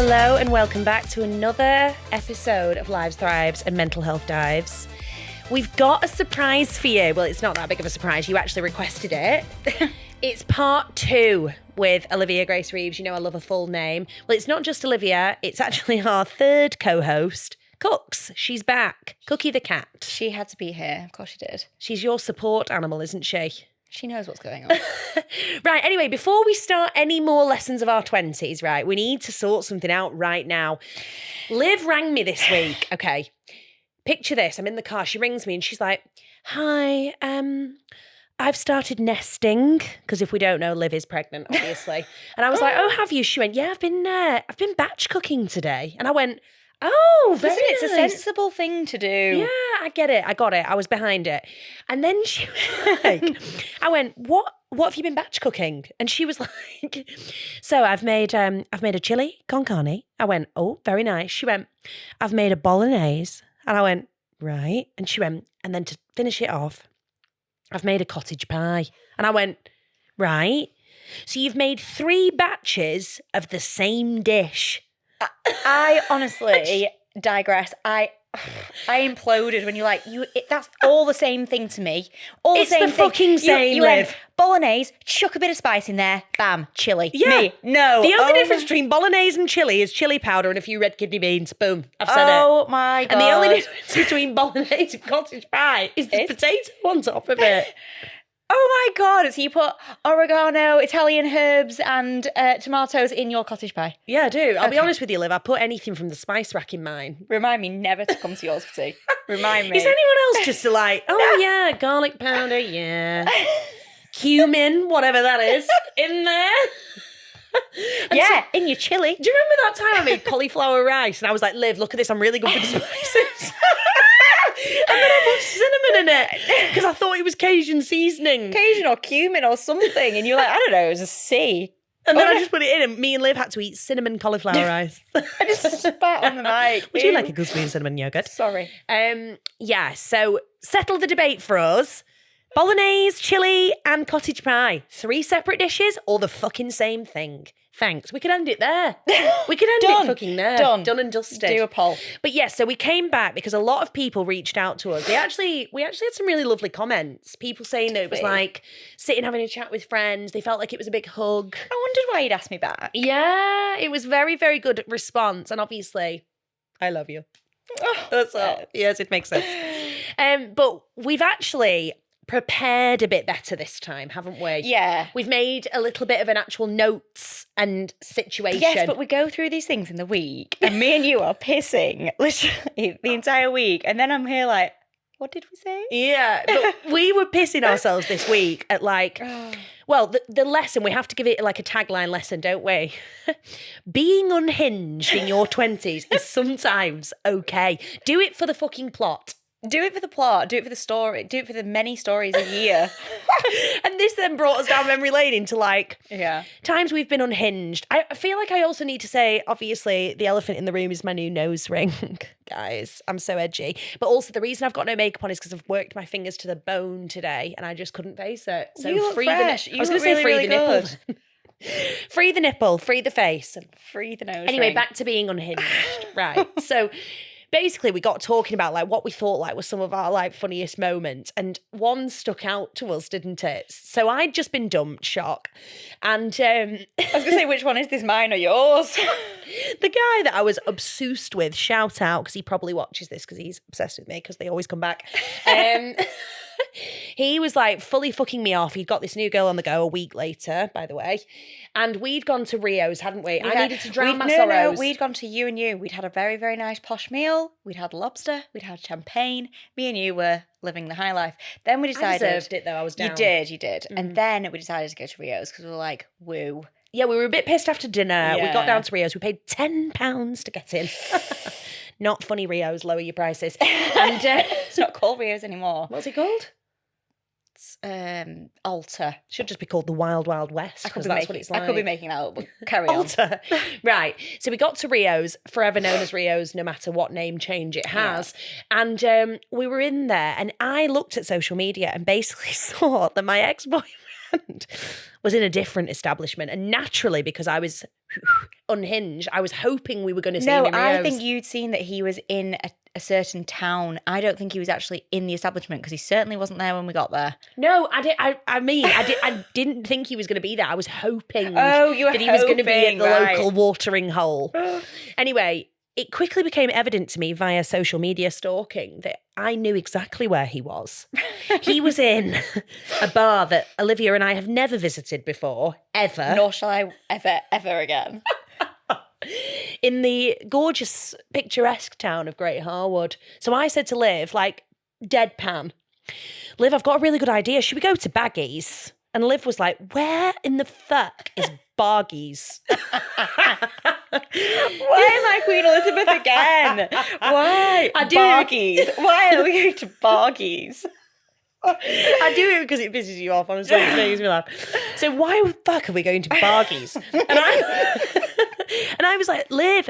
Hello and welcome back to another episode of Lives, Thrives and Mental Health Dives. We've got a surprise for you. Well, it's not that big of a surprise. You actually requested it. It's part 2 with Olivia Grace Reeves. You know I love her full name. Well, it's not just Olivia. It's actually our third co-host, Cooks. She's back. Cookie the cat. She had to be here. Of course she did. She's your support animal, isn't she? She knows what's going on. Right, anyway, before we start any more lessons of our 20s, right, we need to sort something out right now. Liv rang me this week. Okay, picture this. I'm in the car. She rings me and she's like, hi, I've started nesting. Because if we don't know, Liv is pregnant, obviously. And I was like, oh, have you? She went, yeah, I've been batch cooking today. And I went, oh, very Listen, it's nice. a sensible thing to do. Yeah, I get it. I got it. I was behind it. And then she was like, I went, what have you been batch cooking? And she was like, so I've made a chili con carne. I went, oh, very nice. She went, I've made a bolognese. And I went, right. And she went, and then to finish it off, I've made a cottage pie. And I went, right. So you've made 3 batches of the same dish. I honestly digress. I imploded when you're like, that's all the same thing to me. All It's the same the fucking same, you Liv. went, bolognese, chuck a bit of spice in there, bam, chili. Yeah. Me, no. The only difference between bolognese and chili is chili powder and a few red kidney beans. Boom. I've said it. Oh my God. And the only difference between bolognese and cottage pie is the potato on top of it. Oh my God. So you put oregano, Italian herbs and tomatoes in your cottage pie? Yeah, I do. I'll be honest with you, Liv. I put anything from the spice rack in mine. Remind me never to come to yours for tea. Remind me. Is anyone else just like, oh yeah, garlic powder, yeah. Cumin, whatever that is, in there. And yeah, in your chili. Do you remember that time I made cauliflower rice and I was like, Liv, look at this, I'm really good for the spices. And then I put cinnamon in it because I thought it was Cajun seasoning. Cajun or cumin or something. And you're like, I don't know, it was a C. And then I just put it in and me and Liv had to eat cinnamon cauliflower rice. I just spat on the mic. Would you like a gooseberry and cinnamon yogurt? Sorry. Yeah, so settle the debate for us. Bolognese, chili and cottage pie. 3 separate dishes or the fucking same thing? Thanks. We could end it there. We could end it fucking there. Done and dusted. Do a poll. But yes, so we came back because a lot of people reached out to us. We actually had some really lovely comments. People saying that it was like sitting having a chat with friends. They felt like it was a big hug. I wondered why you'd asked me back. Yeah, it was very, very good response. And obviously, I love you. That's all. Yes, it makes sense. But we've actually prepared a bit better this time, haven't we? Yeah. We've made a little bit of an actual notes and situation. Yes, but we go through these things in the week and me and you are pissing literally the entire week. And then I'm here like, what did we say? Yeah, but we were pissing ourselves this week at like, well, the lesson, we have to give it like a tagline lesson, don't we? Being unhinged in your 20s is sometimes okay. Do it for the fucking plot. Do it for the plot, do it for the story, do it for the many stories a year. And this then brought us down memory lane into like times we've been unhinged. I feel like I also need to say, obviously, the elephant in the room is my new nose ring. Guys, I'm so edgy. But also the reason I've got no makeup on is because I've worked my fingers to the bone today and I just couldn't face it. So you look free fresh. the I was going to say free the nipple. Free the nipple, free the face. Free the nose Anyway, ring. back to being unhinged. Right. So basically we got talking about like what we thought like was some of our like funniest moments and one stuck out to us, didn't it? So I'd just been dumped, shock. And I was going to say, which one is this, mine or yours? The guy that I was obsessed with, shout out, because he probably watches this because he's obsessed with me because they always come back. He was like fully fucking me off. He'd got this new girl on the go a week later, by the way. And we'd gone to Rio's, hadn't we? I needed to drown my sorrows. No, we'd gone to you and you. We'd had a very, very nice posh meal. We'd had lobster. We'd had champagne. Me and you were living the high life. Then we decided... I deserved it though, I was down. You did. And then we decided to go to Rio's because we were like, woo. Yeah, we were a bit pissed after dinner. Yeah. We got down to Rio's. We paid £10 to get in. Not funny Rio's, lower your prices. And it's not called Rio's anymore. What's it called? It's Alta. Should just be called the Wild Wild West because that's what it's like. I could be making that up, but carry on. Alta. Right. So we got to Rio's, forever known as Rio's, no matter what name change it has. Yeah. And we were in there and I looked at social media and basically saw that my ex-boyfriend was in a different establishment. And naturally, because I was Unhinged. I was hoping we were going to see No, him in I Rio's. think you'd seen that he was in a certain town. I don't think he was actually in the establishment because he certainly wasn't there when we got there. No, I did. I didn't think he was going to be there. I was hoping Oh, you were that he was going to be at hoping, the right. local watering hole. Anyway, it quickly became evident to me via social media stalking that I knew exactly where he was. He was in a bar that Olivia and I have never visited before, ever. Nor shall I ever again. In the gorgeous, picturesque town of Great Harwood. So I said to Liv, like, deadpan, Liv, I've got a really good idea. Should we go to Baggies? And Liv was like, where in the fuck is Bargies? Why am I Queen Elizabeth again? Why? I do. Bargies. Why are we going to Bargies? I do it because it pisses you off, honestly. It makes me laugh. So why the fuck are we going to Bargies? And I was like, Liv,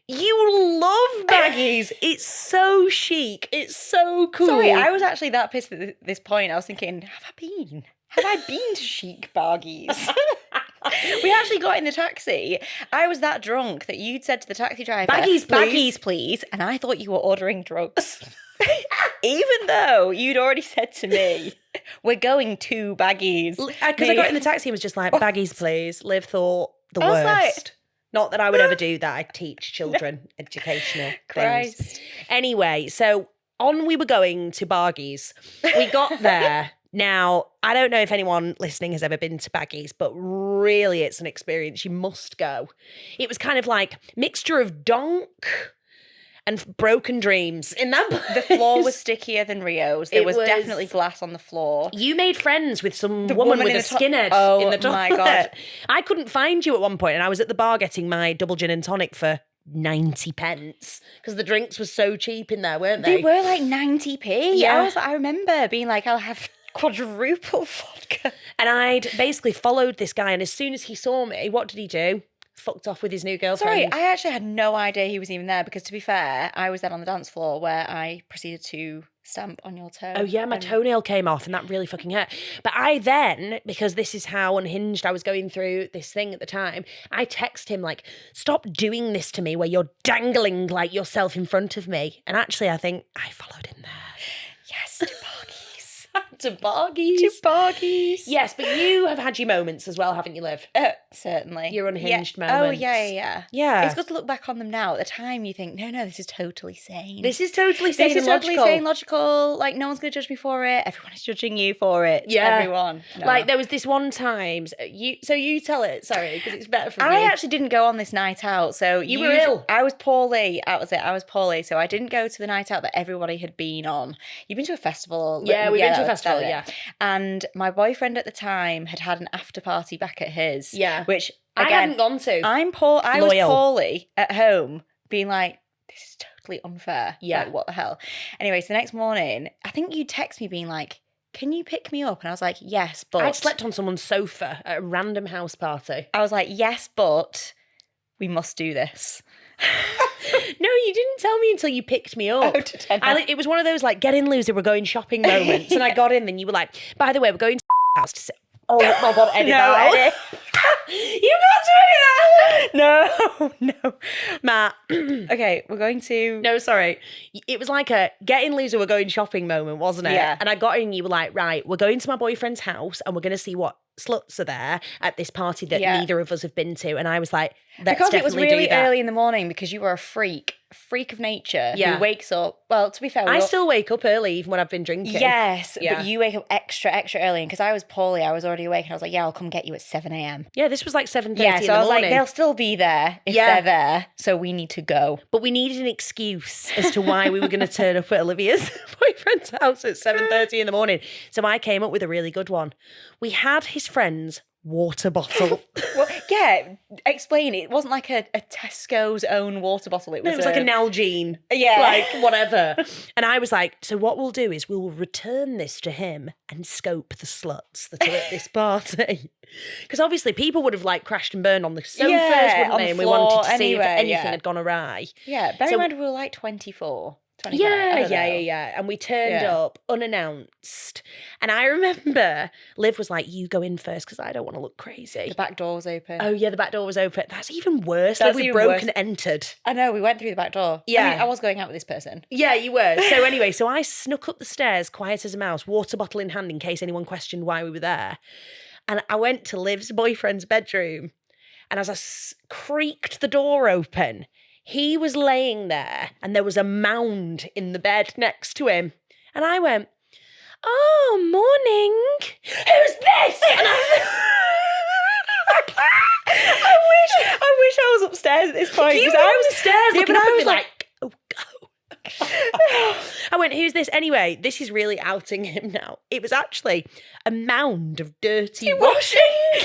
you love Baggies. It's so chic. It's so cool. Sorry, I was actually that pissed at this point. I was thinking, have I been to chic Bargies? We actually got in the taxi. I was that drunk that you'd said to the taxi driver, Baggies, please. Baggies, please. And I thought you were ordering drugs. Even though you'd already said to me, we're going to Baggies. Because I got in the taxi and was just like, Baggies, please. Liv thought the I was worst. like- Not that I would ever do that. I teach children educational things. Christ. Anyway, so on we were going to Bargies. We got there. Now, I don't know if anyone listening has ever been to Baggies, but really it's an experience. You must go. It was kind of like mixture of donk and broken dreams in that place. The floor was stickier than Rio's. There was definitely glass on the floor. You made friends with some The woman woman with in a the top- skinhead Oh, in the toilet. my God. I couldn't find you at one point, and I was at the bar getting my double gin and tonic for 90 pence because the drinks were so cheap in there, weren't they? They were like 90p. Yeah. I remember being like, I'll have quadruple vodka. And I'd basically followed this guy, and as soon as he saw me, what did he do? Fucked off with his new girlfriend. Sorry, I actually had no idea he was even there because, to be fair, I was then on the dance floor where I proceeded to stamp on your toe. Oh yeah, my toenail came off and that really fucking hurt. But I then, because this is how unhinged I was going through this thing at the time, I text him like, stop doing this to me where you're dangling like yourself in front of me. And actually I think I followed him there. Yes, to Bargies. To Bargies. To Bargies. Yes, but you have had your moments as well, haven't you, Liv? Certainly. Your unhinged moments. Oh, moments. yeah. Yeah. It's good to look back on them now. At the time, you think, no, this is totally sane. This is totally sane This is and totally logical. sane, logical. Like, no one's going to judge me for it. Everyone is judging you for it. Yeah. Everyone. No. Like, there was this one time, you tell it, sorry, because it's better for I me. actually didn't go on this night out. So You were ill. I was poorly. That was it. I was poorly. So I didn't go to the night out that everybody had been on. You've been to a festival? Yeah, we've been to a that's festival, it. yeah. And my boyfriend at the time had an after party back at his. Yeah. Which, I again, hadn't gone to. I was Loyal. poorly at home, being like, this is totally unfair. Yeah. Like, what the hell? Anyway, so the next morning, I think you text me being like, can you pick me up? And I was like, yes, but... I'd slept on someone's sofa at a random house party. I was like, yes, but we must do this. No, you didn't tell me until you picked me up. Oh, did I not? It was one of those like get in, loser, we're going shopping moments. And I got in and you were like, by the way, we're going to house to sit. Oh my God, edit that. edit. You got to edit that. No. Matt. Okay, we're going to... No, sorry. It was like a get in, loser, we're going shopping moment, wasn't it? Yeah. And I got in and you were like, right, we're going to my boyfriend's house and we're going to see what sluts are there at this party that neither of us have been to. And I was like, let's Because it was definitely really do that. early in the morning because you were a freak of nature who wakes up... Well, to be fair... I still wake up early even when I've been drinking. Yes, Yeah. but you wake up extra early. And because I was poorly, I was already awake. And I was like, yeah, I'll come get you at 7 a.m. Yeah, this was like 7:30 in the Yeah, so morning. I was like, they'll still be there if Yeah. they're there. So we need to go. But we needed an excuse as to why we were going to turn up at Olivia's boyfriend's house at 7:30 in the morning. So I came up with a really good one. We had his friend's water bottle. Well, yeah, explain. It wasn't like a Tesco's own water bottle. It was, It was like a Nalgene. Yeah. Like, whatever. And I was like, so what we'll do is we'll return this to him and scope the sluts that are at this party. Because obviously people would have like crashed and burned on the sofas, Yeah, wouldn't on they? the And we floor wanted to see if anyway, anything yeah. had gone awry. Yeah, bear So- in mind we were like 24. 25, I don't know. Yeah. And we turned Yeah. up unannounced. And I remember Liv was like, you go in first because I don't want to look crazy. The back door was open. Oh, yeah, the back door was open. That's even worse. That's Liv, we even broke worse. and entered. I know, we went through the back door. Yeah. I mean, I was going out with this person. Yeah, you were. So anyway, so I snuck up the stairs, quiet as a mouse, water bottle in hand in case anyone questioned why we were there. And I went to Liv's boyfriend's bedroom. And as I creaked the door open, he was laying there and there was a mound in the bed next to him. And I went, oh, morning. Who's this? And I wish I was upstairs at this point. you 'cause were I on was the stairs looking but up I at was me like, oh, go. I went, who's this? Anyway, this is really outing him now. It was actually a mound of dirty washing.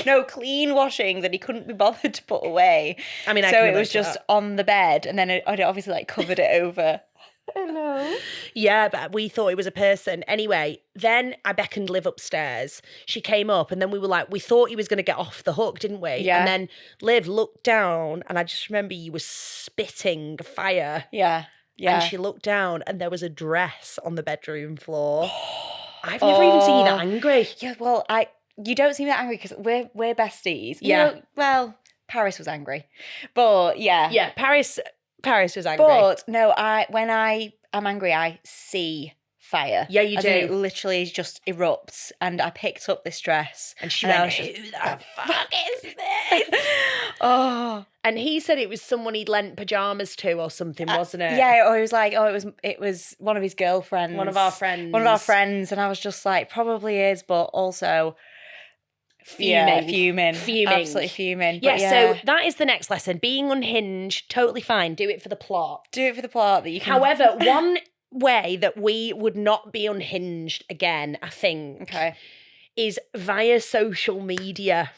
No, clean washing that he couldn't be bothered to put away. I mean, I so can it relate was to just that. on the bed, and then I'd obviously like covered it over. Hello. Yeah, but we thought it was a person. Anyway, then I beckoned Liv upstairs. She came up and then we were like, we thought he was going to get off the hook, didn't we? Yeah. And then Liv looked down and I just remember you were spitting fire. Yeah. Yeah. And she looked down and there was a dress on the bedroom floor. I've never even seen you that angry. Yeah, well, you don't seem that angry because we're besties. Yeah. You know, well, Paris was angry. But yeah. Yeah, Paris was angry. But no, when I am angry, I see fire. Yeah, you As in do. It literally just erupts, and I picked up this dress. And she and I went, was just- who the fuck is this? Oh. And he said it was someone he'd lent pajamas to or something, wasn't it? Yeah, or it was like, it was one of his girlfriends. One of our friends. One of our friends. And I was just like, probably is, but also Fuming. fuming. Absolutely fuming. Yeah, But so that is the next lesson. Being unhinged, totally fine. Do it for the plot. do it for the plot that you can. However, one way that we would not be unhinged again, I think, Okay. is via social media.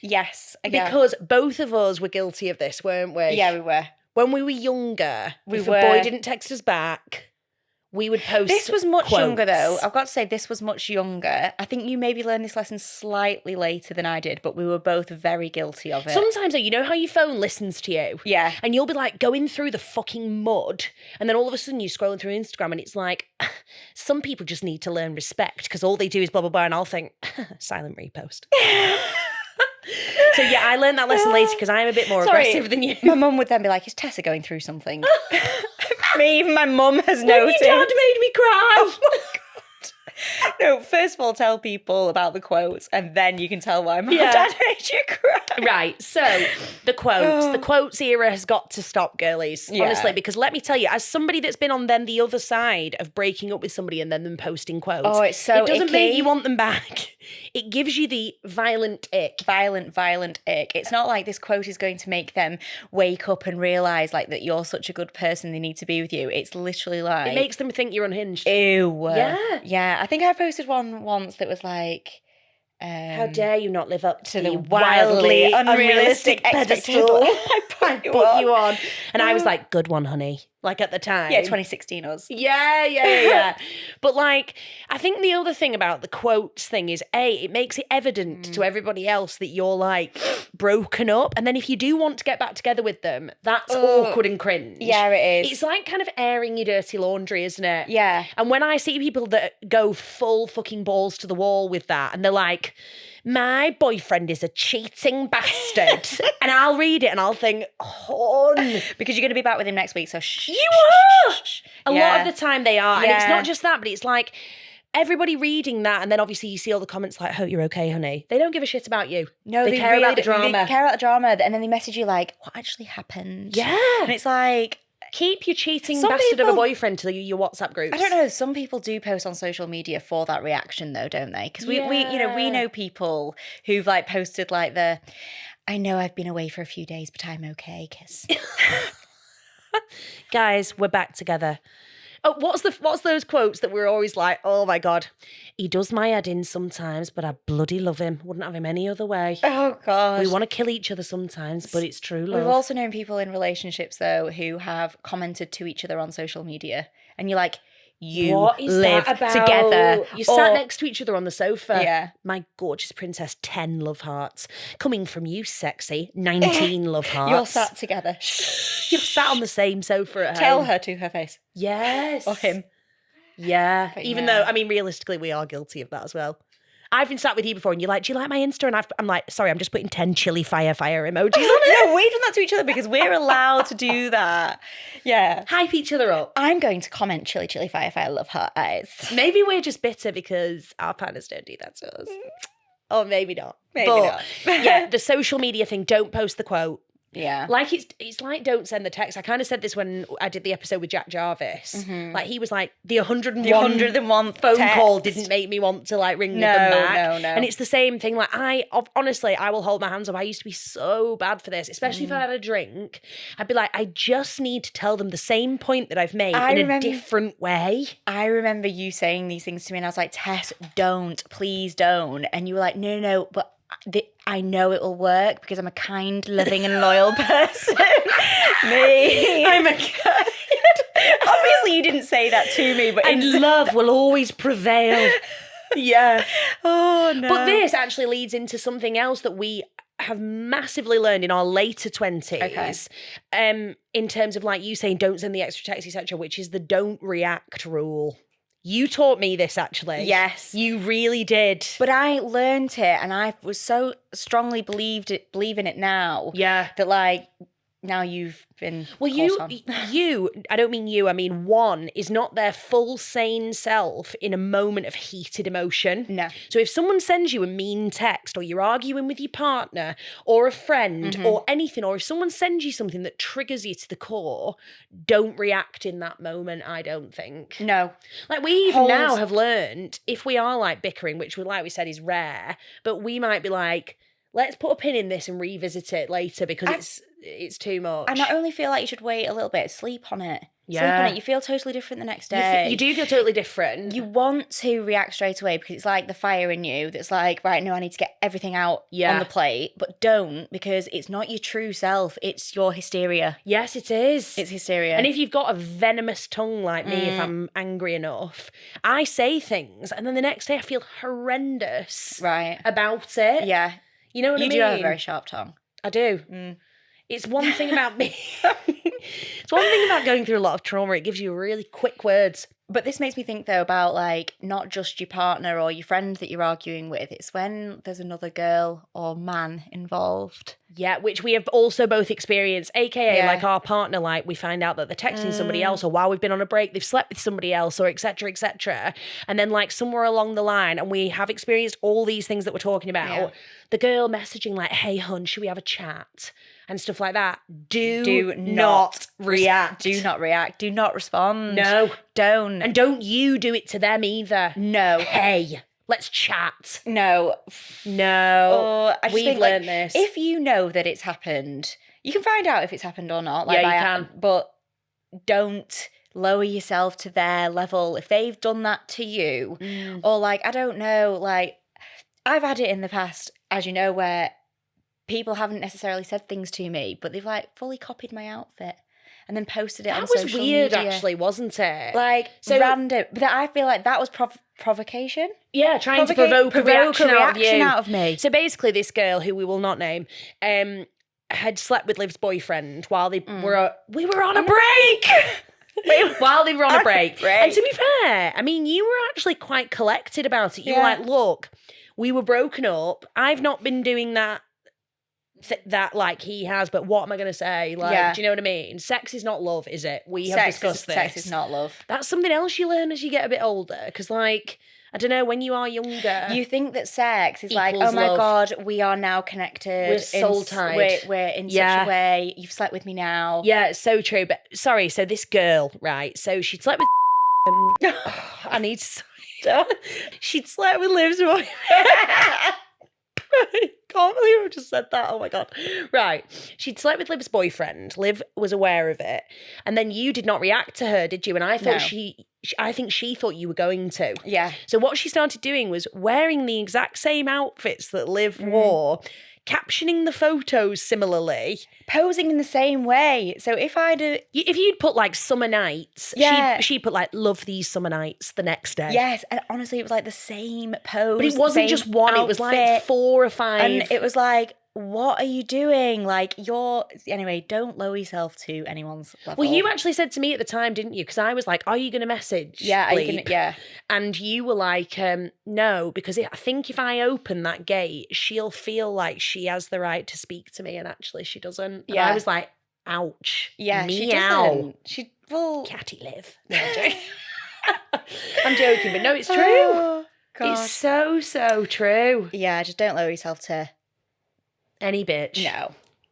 Yes. Again. Because both of us were guilty of this, weren't we? Yeah, we were. When we were younger, We if were. a boy didn't text us back, we would post This was much quotes. younger, though. I've got to say, this was much younger. I think you maybe learned this lesson slightly later than I did, but we were both very guilty of it. Sometimes, though, you know how your phone listens to you? Yeah. And you'll be like going through the fucking mud, and then all of a sudden you're scrolling through Instagram, and it's like, some people just need to learn respect because all they do is blah, blah, blah. And I'll think, silent repost. So, yeah, I learned that lesson later because I'm a bit more aggressive than you. My mum would then be like, is Tessa going through something? Even my mum has When noticed. your dad made me cry. Oh my God. No, first of all, tell people about the quotes, and then you can tell why my dad made you cry. Right, so the quotes era has got to stop, girlies. Yeah. Honestly, because let me tell you, as somebody that's been on then the other side of breaking up with somebody and then them posting quotes, Oh, it's so it doesn't make icky. you want them back. It gives you the violent ick. Violent ick. It's not like this quote is going to make them wake up and realise like that you're such a good person, they need to be with you. It's literally like It makes them think you're unhinged. ew. Yeah. Yeah. I think I posted one once that was like How dare you not live up to the wildly wildly unrealistic pedestal I I put you on. And I was like, good one, honey. Like at the time. Yeah, 2016 us. Yeah. But like, I think the other thing about the quotes thing is, it makes it evident to everybody else that you're like broken up. And then if you do want to get back together with them, that's awkward and cringe. Yeah, it is. It's like kind of airing your dirty laundry, isn't it? Yeah. And when I see people that go full fucking balls to the wall with that, and they're like, my boyfriend is a cheating bastard. And I'll read it and I'll think, hon. Because you're going to be back with him next week, so shh. You are! A lot of the time they are. And it's Yeah. not just that, but it's like everybody reading that, and then obviously you see all the comments like, hope you're okay, honey. They don't give a shit about you. No, they care about the drama. They care about the drama, and then they message you like, what actually happened? Yeah. And it's like, Keep your cheating Some bastard of a people- boyfriend to your WhatsApp groups. I don't know. Some people do post on social media for that reaction, though, don't they? Because we Yeah. know people who've like posted like I know I've been away for a few days, but I'm okay. Kiss. Guys, we're back together. Oh, what's those quotes that we're always like, oh my God, he does my head in sometimes, but I bloody love him. Wouldn't have him any other way. Oh gosh. We want to kill each other sometimes, but it's true love. We've also known people in relationships though who have commented to each other on social media, and you're like, you What is live that about? together. You sat Or- next to each other on the sofa. Yeah. My gorgeous princess, 10 love hearts. Coming from you, sexy, 19 love hearts. You're sat together. You're sat on the same sofa at Tell home. her to her face. Yes. Or him. Yeah. But Even yeah. though, I mean, realistically, we are guilty of that as well. I've been sat with you before and you're like, do you like my Insta? And I'm like, sorry, I'm just putting 10 chili fire emojis on it. No, we've done that to each other because we're allowed to do that. Yeah. Hype each other up. I'm going to comment chili fire, love heart eyes. Maybe we're just bitter because our partners don't do that to us. Or maybe not. Maybe But, not. yeah, the social media thing, don't post the quote. Yeah. Like it's like don't send the text. I kind of said this when I did the episode with Jack Jarvis. Like he was like the 101 phone text. call didn't make me want to like ring them back. No. And it's the same thing. Like honestly, I will hold my hands up. I used to be so bad for this, especially if I had a drink. I'd be like, I just need to tell them the same point that I've made a different way. I remember you saying these things to me and I was like, Tess, don't, please don't. And you were like, no, but I know it will work because I'm a kind, loving and loyal person. Me. I'm a kind. Obviously you didn't say that to me, but And love will always prevail. Yeah. Oh, no. But this actually leads into something else that we have massively learned in our later 20s. In terms of like you saying, don't send the extra text, etc., which is the don't react rule. You taught me this actually. Yes. You really did. But I learned it and I was so strongly believe in it now. Yeah. That like now you've been Well, I don't mean you, I mean one is not their full sane self in a moment of heated emotion. No. So if someone sends you a mean text or you're arguing with your partner or a friend or anything, or if someone sends you something that triggers you to the core, don't react in that moment, I don't think. No. Like we even now have learned, if we are like bickering, which like we said is rare, but we might be like, let's put a pin in this and revisit it later because it's too much. I not only feel like you should wait a little bit, sleep on it. Yeah. Sleep on it. You feel totally different the next day. You do feel totally different. You want to react straight away because it's like the fire in you that's like, right, no, I need to get everything out on the plate. But don't, because it's not your true self. It's your hysteria. Yes, it is. It's hysteria. And if you've got a venomous tongue like me, if I'm angry enough, I say things and then the next day I feel horrendous about it. Yeah. You know what I mean? You do have a very sharp tongue. I do. It's one thing about me. It's one thing about going through a lot of trauma. It gives you really quick words. But this makes me think, though, about, like, not just your partner or your friend that you're arguing with. It's when there's another girl or man involved. Yeah, which we have also both experienced, aka like our partner, like we find out that they're texting somebody else, or while we've been on a break, they've slept with somebody else, or et cetera, et cetera. And then like somewhere along the line, and we have experienced all these things that we're talking about, the girl messaging like, hey, hun, should we have a chat? And stuff like that. Do not react. Do not react. Do not respond. No. Don't. And don't you do it to them either. No. Hey, let's chat. No. No. I just We've think, learned like, this. if you know that it's happened, you can find out if it's happened or not. Like, yeah, you can. But don't lower yourself to their level. If they've done that to you, or like, I don't know, like, I've had it in the past, as you know, where people haven't necessarily said things to me, but they've like fully copied my outfit and then posted it on social media. That was weird, actually, wasn't it? Like, so random. But I feel like that was provocation. Yeah, trying to provoke a reaction out of me. So basically, this girl, who we will not name, had slept with Liv's boyfriend while we were on a break. While they were on a break. And to be fair, I mean, you were actually quite collected about it. You were like, look, we were broken up. I've not been doing that like he has, but what am I going to say? Like, do you know what I mean? Sex is not love, is it? We have discussed this. Sex is not love. That's something else you learn as you get a bit older. Because, like, I don't know, when you are younger, you think that sex is like, oh my God, we are now connected. We're soul tied. We're in such a way. You've slept with me now. Yeah, it's so true. But sorry, so this girl, right? So she'd slept with. I need to stop. She'd slept with Liv's boyfriend. I can't believe I just said that. Oh my God. Right. She'd slept with Liv's boyfriend. Liv was aware of it. And then you did not react to her, did you? And I thought I think she thought you were going to. Yeah. So what she started doing was wearing the exact same outfits that Liv wore, captioning the photos similarly. Posing in the same way. So if you'd put like summer nights, she'd put like love these summer nights the next day. Yes, and honestly it was like the same pose. But it wasn't just one, outfit. it was like 4 or 5. And it was like what are you doing? Like, anyway, don't lower yourself to anyone's level. Well, you actually said to me at the time, didn't you? Because I was like, are you going to message? Yeah, are you Bleep? gonna, yeah. And you were like, no, because I think if I open that gate, she'll feel like she has the right to speak to me, and actually she doesn't. Yeah. And I was like, ouch. Yeah, meow. she doesn't. Catty live. No, I'm joking. I'm joking, but no, it's true. Oh, God. It's so true. Yeah, just don't lower yourself to... Any bitch.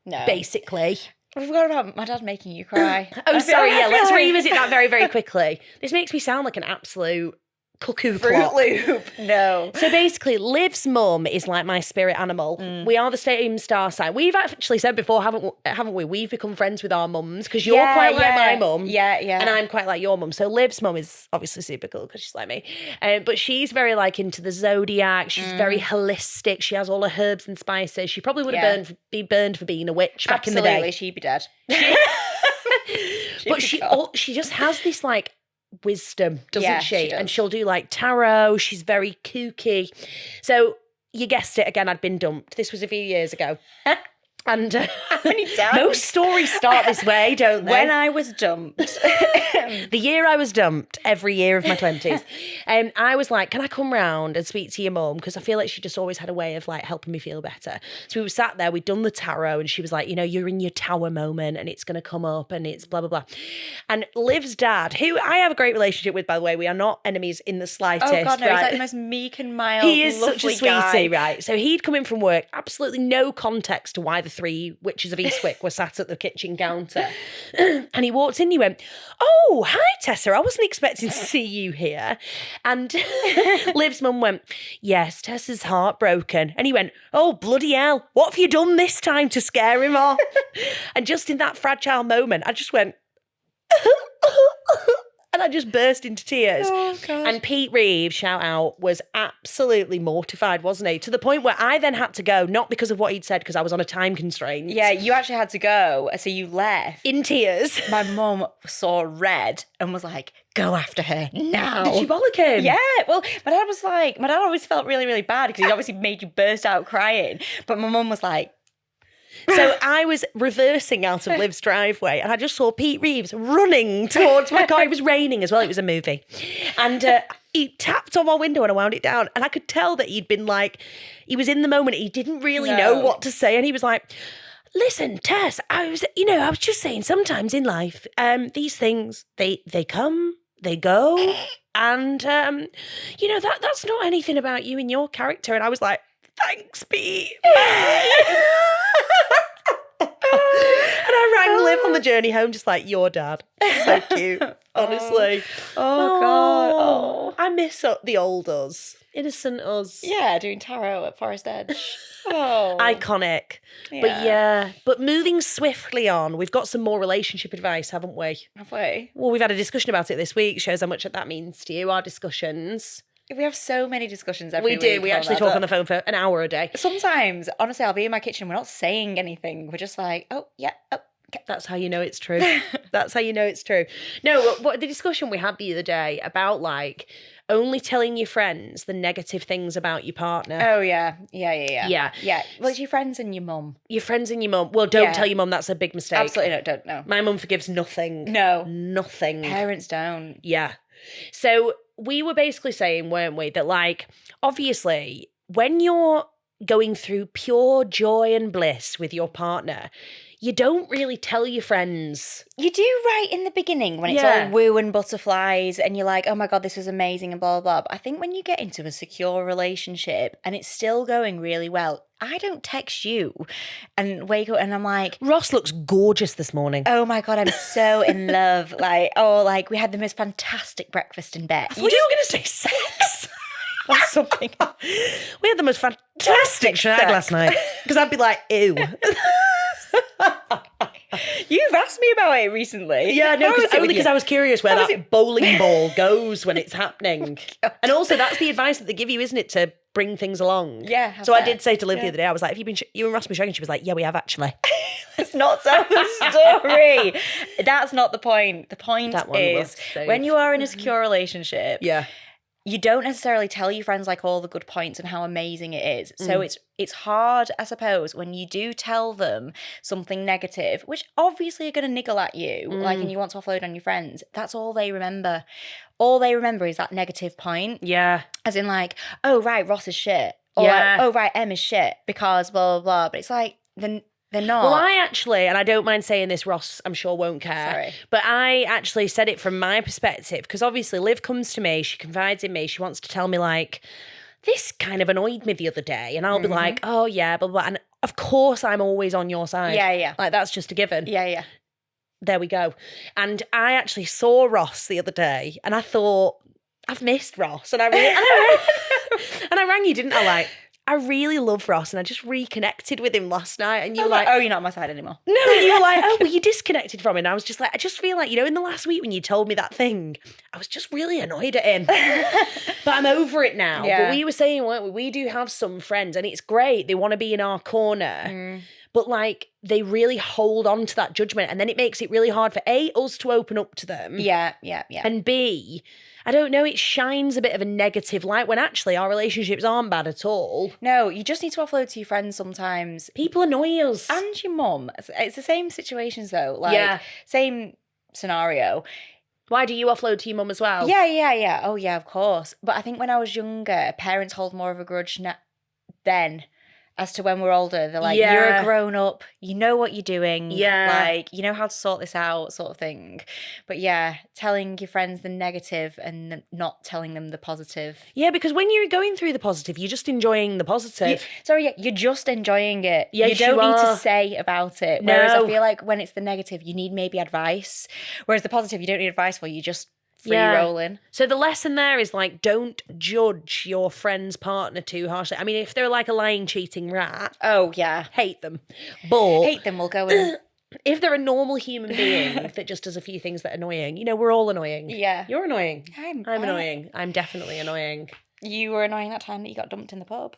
No. Basically. I forgot about my dad making you cry. Oh, sorry, yeah, let's like... revisit that very, very quickly. This makes me sound like an absolute cuckoo Fruit clock. Loop. No. So basically, Liv's mum is like my spirit animal. We are the same star sign. We've actually said before, haven't we? We've become friends with our mums because you're quite like my mum. Yeah. And I'm quite like your mum. So Liv's mum is obviously super cool because she's like me. But she's very like into the zodiac. She's very holistic. She has all her herbs and spices. She probably would have be burned for being a witch back in the day. Absolutely, she'd be dead. But she just has this like wisdom, doesn't she? She does. And she'll do like tarot. She's very kooky. So you guessed it again, I'd been dumped. This was a few years ago. And How many times? most stories start this way, don't they? When I was dumped. The year I was dumped, every year of my 20s, I was like, can I come round and speak to your mum? Because I feel like she just always had a way of like helping me feel better. So we were sat there, we'd done the tarot, and she was like, you know, you're in your tower moment and it's going to come up and it's blah, blah, blah. And Liv's dad, who I have a great relationship with, by the way, we are not enemies in the slightest. Oh, God, no, right? he's like the most meek and mild, He is such a sweetie, guy. right? So he'd come in from work, absolutely no context to why the three witches of Eastwick were sat at the kitchen counter. And he walked in and he went, oh, hi, Tessa, I wasn't expecting to see you here. And Liv's mum went, yes, Tessa's heartbroken. And he went, oh, bloody hell, what have you done this time to scare him off? And just in that fragile moment, I just went, and I just burst into tears. Oh, God. And Pete Reeves, shout out, was absolutely mortified, wasn't he? To the point where I then had to go, not because of what he'd said, because I was on a time constraint. Yeah, you actually had to go, so you left. In tears. My mum saw red and was like, go after her now. Did she bollock him? Yeah, well, my dad always felt really, really bad because he obviously made you burst out crying. But my mum was like, So I was reversing out of Liv's driveway and I just saw Pete Reeves running towards my car. It was raining as well. It was a movie. And he tapped on my window and I wound it down. And I could tell that he'd been like, he was in the moment. He didn't really know what to say. And he was like, listen, Tess, I was just saying sometimes in life, these things, they come, they go. And, that's not anything about you and your character. And I was like, thanks, Pete. And I rang Liv on the journey home just like, your dad. So cute, honestly. Oh, God. Oh. I miss the old us. Innocent us. Yeah, doing tarot at Forest Edge. Oh. Iconic. But moving swiftly on, we've got some more relationship advice, haven't we? Have we? Well, we've had a discussion about it this week. Shows how much that means to you, our discussions. We have so many discussions every week. We do. We actually talk on the phone for an hour a day. Sometimes, honestly, I'll be in my kitchen. We're not saying anything. We're just like, oh, yeah, oh. Okay. That's how you know it's true. That's how you know it's true. No, what the discussion we had the other day about like only telling your friends the negative things about your partner. Oh, yeah. Yeah. Well, it's your friends and your mum. Your friends and your mum. Well, don't tell your mum. That's a big mistake. Absolutely don't. No. My mum forgives nothing. No. Nothing. Parents don't. Yeah. So we were basically saying, weren't we, that like, obviously, when you're going through pure joy and bliss with your partner, you don't really tell your friends. You do right in the beginning when it's all woo and butterflies and you're like, oh my God, this was amazing and blah, blah, blah. But I think when you get into a secure relationship and it's still going really well, I don't text you and wake up and I'm like, Ross looks gorgeous this morning. oh my God, I'm so in love. Like we had the most fantastic breakfast in bed. I thought you were going to say sex. Or something. We had the most fantastic shag last night. Because I'd be like, ew. You've asked me about it recently. Yeah, no, only because I was curious where How that bowling ball goes when it's happening. And also, that's the advice that they give you, isn't it, to bring things along? Yeah. So I did say to Liv the other day, I was like, have you been, you and Ross been shagging? She was like, yeah, we have actually. Let's not tell the story. That's not the point. The point That one is was saved. when you are in a secure relationship, Yeah. you don't necessarily tell your friends like all the good points and how amazing it is. So it's hard, I suppose, when you do tell them something negative, which obviously are going to niggle at you, like, and you want to offload on your friends. That's all they remember. All they remember is that negative point. Yeah. As in like, oh, right, Ross is shit. Or Yeah. like, oh, right, Em is shit because blah, blah, blah. But it's like, they're not. Well, I actually, and I don't mind saying this, Ross, I'm sure won't care. Sorry. But I actually said it from my perspective, because obviously Liv comes to me, she confides in me, she wants to tell me like, this kind of annoyed me the other day. And I'll be like, oh yeah, blah, blah. And of course I'm always on your side. Yeah. Like that's just a given. Yeah. There we go. And I actually saw Ross the other day and I thought, I've missed Ross. And I rang you, didn't I? Like, I really love Ross and I just reconnected with him last night. And you were like, oh, you're not on my side anymore. No, you were like, oh, well, you disconnected from him. And I was just like, I just feel like, in the last week when you told me that thing, I was just really annoyed at him. But I'm over it now. Yeah. But we were saying, weren't we? We do have some friends and it's great. They want to be in our corner. But like, they really hold on to that judgment. And then it makes it really hard for A, us to open up to them. Yeah. And B, I don't know, it shines a bit of a negative light when actually our relationships aren't bad at all. No, you just need to offload to your friends sometimes. People annoy us. And your mum. It's the same situations though. Like, same scenario. Why do you offload to your mum as well? Yeah. Oh yeah, of course. But I think when I was younger, parents hold more of a grudge then as to when we're older. They're like, you're a grown up, you know what you're doing. Yeah. Like, you know how to sort this out, sort of thing. But yeah, telling your friends the negative and not telling them the positive. Yeah, because when you're going through the positive, you're just enjoying the positive. You're just enjoying it. Yes, you don't you need are. to say about it. No. Whereas I feel like when it's the negative, you need maybe advice. Whereas the positive, you don't need advice for, you just free rolling. So the lesson there is like, don't judge your friend's partner too harshly. I mean, if they're like a lying, cheating rat, oh yeah, hate them. But hate them will go in. If they're a normal human being that just does a few things that are annoying, we're all annoying. Yeah. You're annoying. I'm annoying. I'm definitely annoying. You were annoying that time that you got dumped in the pub.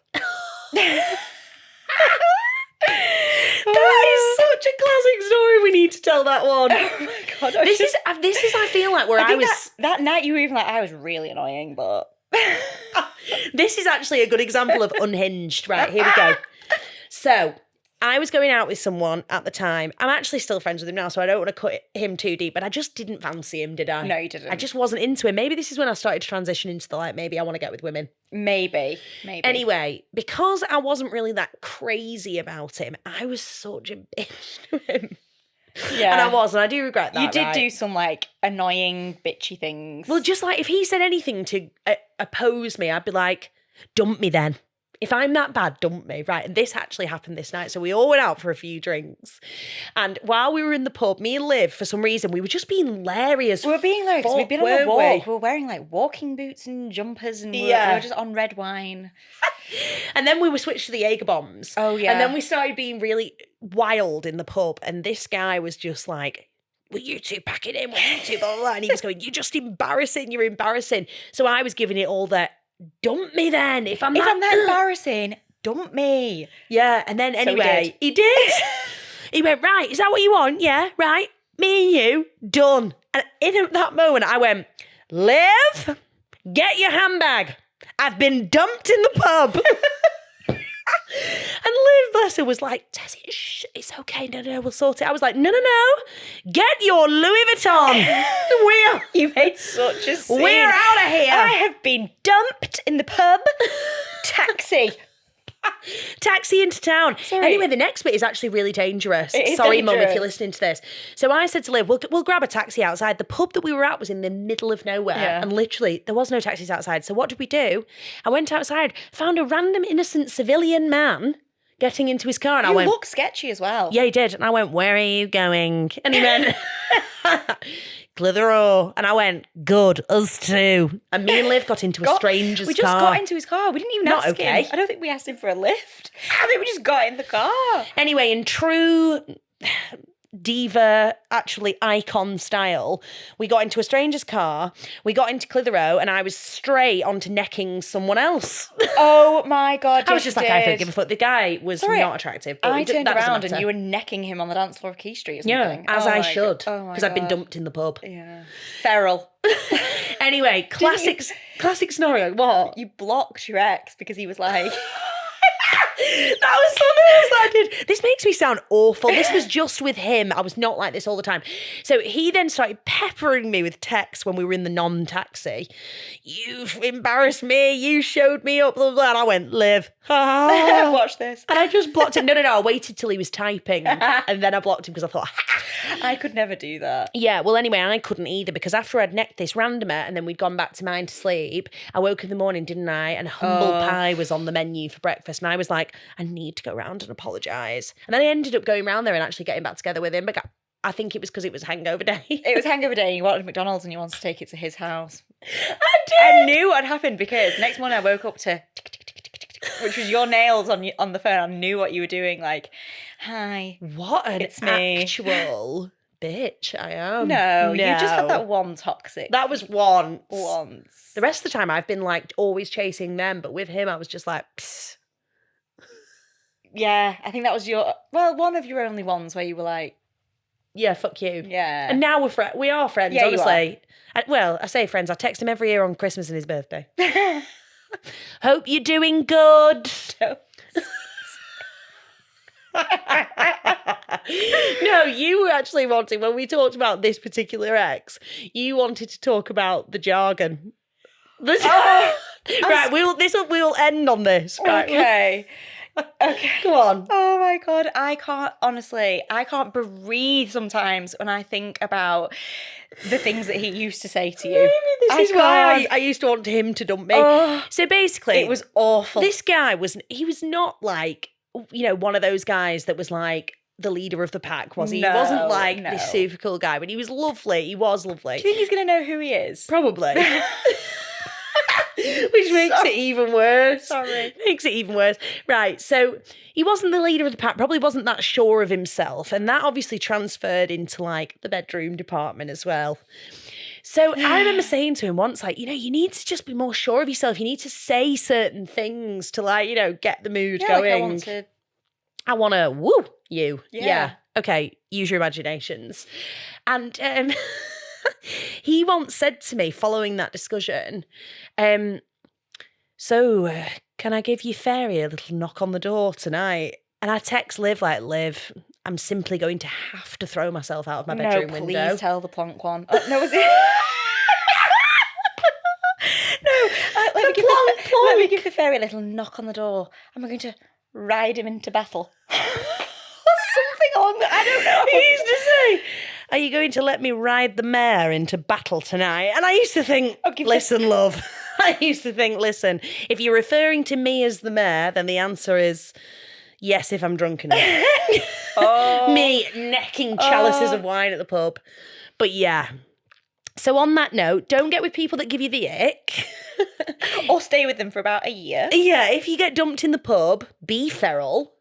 That is such a classic story. We need to tell that one. Oh my God. This is I feel like where I was that night you were even like, I was really annoying, but this is actually a good example of unhinged. Right, here we go. So I was going out with someone at the time. I'm actually still friends with him now, so I don't want to cut him too deep, but I just didn't fancy him, did I? No, you didn't. I just wasn't into him. Maybe this is when I started to transition into the like, maybe I want to get with women. Maybe. Anyway, because I wasn't really that crazy about him, I was such a bitch to him. Yeah. And I was, and I do regret that. You did do some like annoying, bitchy things. Well, just like if he said anything to oppose me, I'd be like, dump me then. If I'm that bad, dump me. Right. And this actually happened this night. So we all went out for a few drinks. And while we were in the pub, me and Liv, for some reason, we were just being hilarious. We were being hilarious because we'd been on a weren't walk. We were wearing like walking boots and jumpers and we were just on red wine. And then we were switched to the Jaeger bombs. Oh, yeah. And then we started being really wild in the pub. And this guy was just like, will you two pack it in? Will you two? Blah, blah, blah. And he was going, you're just embarrassing. You're embarrassing. So I was giving it all that, dump me then. If I'm that embarrassing, dump me. Yeah. And then anyway, he did. He went, right, is that what you want? Yeah, right. Me and you, done. And in that moment, I went, Liv, get your handbag. I've been dumped in the pub. And Liv, bless her, was like, Tessie, it's okay. No, we'll sort it. I was like, no. Get your Louis Vuitton. You made such a scene. We're out of here. I have been dumped in the pub. Taxi. Taxi into town. Sorry. Anyway, the next bit is actually really dangerous. It is Sorry, Mum, if dangerous. you're listening to this. So I said to Liv, we'll grab a taxi outside. The pub that we were at was in the middle of nowhere. Yeah. And literally, there was no taxis outside. So what did we do? I went outside, found a random innocent civilian man getting into his car. And I went, look sketchy as well. yeah, he did. And I went, where are you going? And he went, Clitheroe. And I went, good, us too. And me and Liv got into a stranger's car. We just got into his car. We didn't even Not ask okay. him. I don't think we asked him for a lift. I think we just got in the car. Anyway, in true diva, actually icon style. We got into a stranger's car, we got into Clitheroe, and I was straight onto necking someone else. Oh my God, I was yes, just you like, I don't did. give a fuck. The guy was Sorry, not attractive. But I turned that doesn't around and matter. you were necking him on the dance floor of Key Street or Yeah, something. as Oh I my should, God. Oh my because I've been God. dumped in the pub. Yeah. Feral. Anyway, classic scenario. What? You blocked your ex because he was like... That was something else that I did. This makes me sound awful. This was just with him. I was not like this all the time. So he then started peppering me with texts when we were in the non-taxi. You've embarrassed me. You showed me up. Blah, blah, blah. And I went, Liv. Watch this. And I just blocked him. No. I waited till he was typing. And then I blocked him because I thought, I could never do that. yeah, well, anyway, I couldn't either because after I'd necked this randomer and then we'd gone back to mine to sleep, I woke in the morning, didn't I? And humble pie was on the menu for breakfast. And I was like, I need to go round and apologise. And then I ended up going round there and actually getting back together with him. But I think it was because it was hangover day. It was hangover day and you wanted McDonald's and you wanted to take it to his house. I did. I knew what had happened because next morning I woke up to tick, tick, tick, tick, tick, tick, which was your nails on the phone. I knew what you were doing. Like, hi. What an It's me. actual bitch I am. No, you just had that one toxic. That was once. Once. The rest of the time I've been like always chasing them, but with him I was just like, psst. Yeah, I think that was one of your only ones where you were like, Yeah, fuck you. yeah. And now we are friends, Yeah, you honestly. I say friends. I text him every year on Christmas and his birthday. Hope you're doing good. No, you were actually wanting, when we talked about this particular ex, you wanted to talk about the jargon. Right, we'll end on this. Right. Okay. Okay. Go on. Oh my God. I can't breathe sometimes when I think about the things that he used to say to you. Maybe this is why can't. I used to want him to dump me. Oh, So basically, it was awful. this guy was not like, one of those guys that was like the leader of the pack, was he? No, He wasn't like no. this super cool guy, but he was lovely. He was lovely. Do you think he's going to know who he is? Probably. Which makes it even worse. Sorry. Makes it even worse. Right, so he wasn't the leader of the pack, probably wasn't that sure of himself. And that obviously transferred into like the bedroom department as well. So I remember saying to him once, like, you need to just be more sure of yourself. You need to say certain things to like, get the mood going. Like I want to woo you. Yeah. Okay, use your imaginations. And he once said to me following that discussion, so can I give you Fairy a little knock on the door tonight? And I text Liv like, Liv, I'm simply going to have to throw myself out of my bedroom window. No, please tell the plonk one. No, was it? Let me give the fairy a little knock on the door. And we're going to ride him into battle. Something along that, I don't know. He used to say, are you going to let me ride the mare into battle tonight? And I used to think, listen, love. I used to think, listen, if you're referring to me as the mare, then the answer is yes, if I'm drunk enough. Me necking chalices of wine at the pub. But yeah. So on that note, don't get with people that give you the ick. Or stay with them for about a year. Yeah, if you get dumped in the pub, be feral.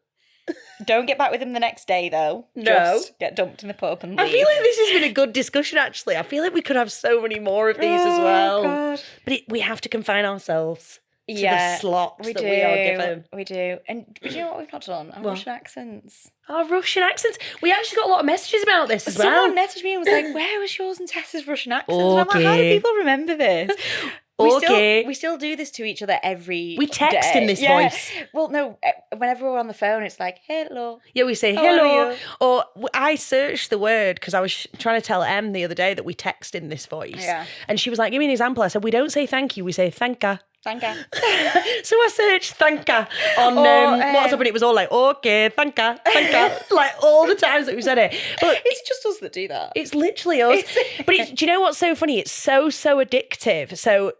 Don't get back with them the next day, though. No. Just get dumped in the pub and leave. I feel like this has been a good discussion, actually. I feel like we could have so many more of these as well. God. But we have to confine ourselves to the slot that we are given. We do. And do you know what we've not done? Our Russian accents. Our Russian accents. We actually got a lot of messages about this as well. Someone messaged me and was like, where was yours and Tessa's Russian accents? And I'm like, how do people remember this? We still do this to each other every We text day. in this voice. Well, no, whenever we're on the phone, it's like, hello. Yeah, we say How are hello. you? Or I searched the word because I was trying to tell Em the other day that we text in this voice. Yeah. And she was like, give me an example. I said, we don't say thank you, we say thanka. Thank you. So I searched thanka on WhatsApp and it was all like, okay, thanka, like all the times that we said it. But It's just us that do that. it's literally us. But do you know what's so funny? It's so addictive. So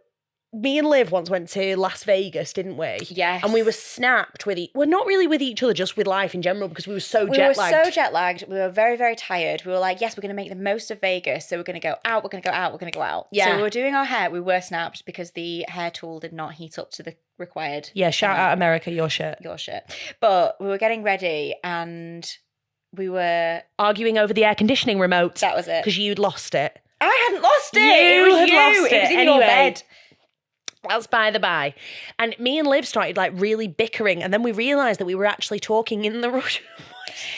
me and Liv once went to Las Vegas, didn't we? Yes. And we were snapped with well, not really with each other, just with life in general, because we were so We jet were lagged. so jet lagged. We were very, very tired. We were like, yes, we're going to make the most of Vegas. So we're going to go out, we're going to go out, we're going to go out. Yeah. So we were doing our hair. We were snapped because the hair tool did not heat up to the required. Yeah, shout out America, your shirt. Your shit. But we were getting ready and We were arguing over the air conditioning remote. That was it. Because you'd lost it. I hadn't lost it. You it was had you. lost It was in it. your Anyway. bed. That's by the by. And me and Liv started like really bickering, and then we realised that we were actually talking in the Russian.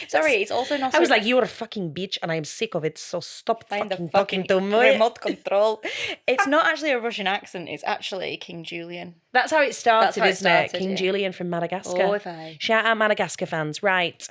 Sorry, it's also not. I was like, "You're a fucking bitch, and I am sick of it. So stop find the fucking fucking talking to me." remote control. It's not actually a Russian accent. It's actually King Julian. That's how it started, That's how it isn't it? started, King yeah. Julian from Madagascar. Oh, if I. Shout out Madagascar fans. Right.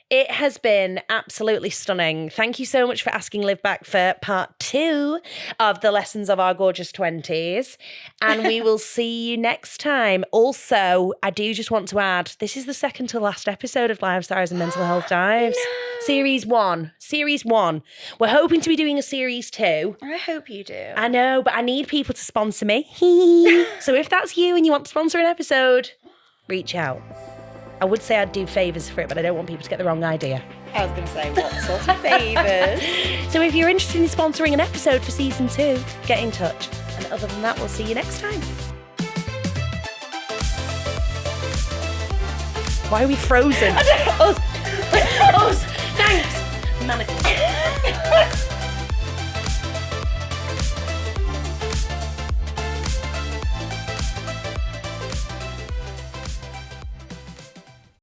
It has been absolutely stunning. Thank you so much for asking Liv back for part 2 of the Lessons of Our Gorgeous 20s. And we will see you next time. Also, I do just want to add, this is the second to last episode of Live Stars and Mental Health Dives. No. Series 1. Series 1. We're hoping to be doing a series 2. I hope you do. I know, but I need people to sponsor me. So if that's you and you want to sponsor an episode, reach out. I would say I'd do favours for it, but I don't want people to get the wrong idea. I was going to say, what sort of favours? So if you're interested in sponsoring an episode for season 2, get in touch. And other than that, we'll see you next time. Why are we frozen? Us.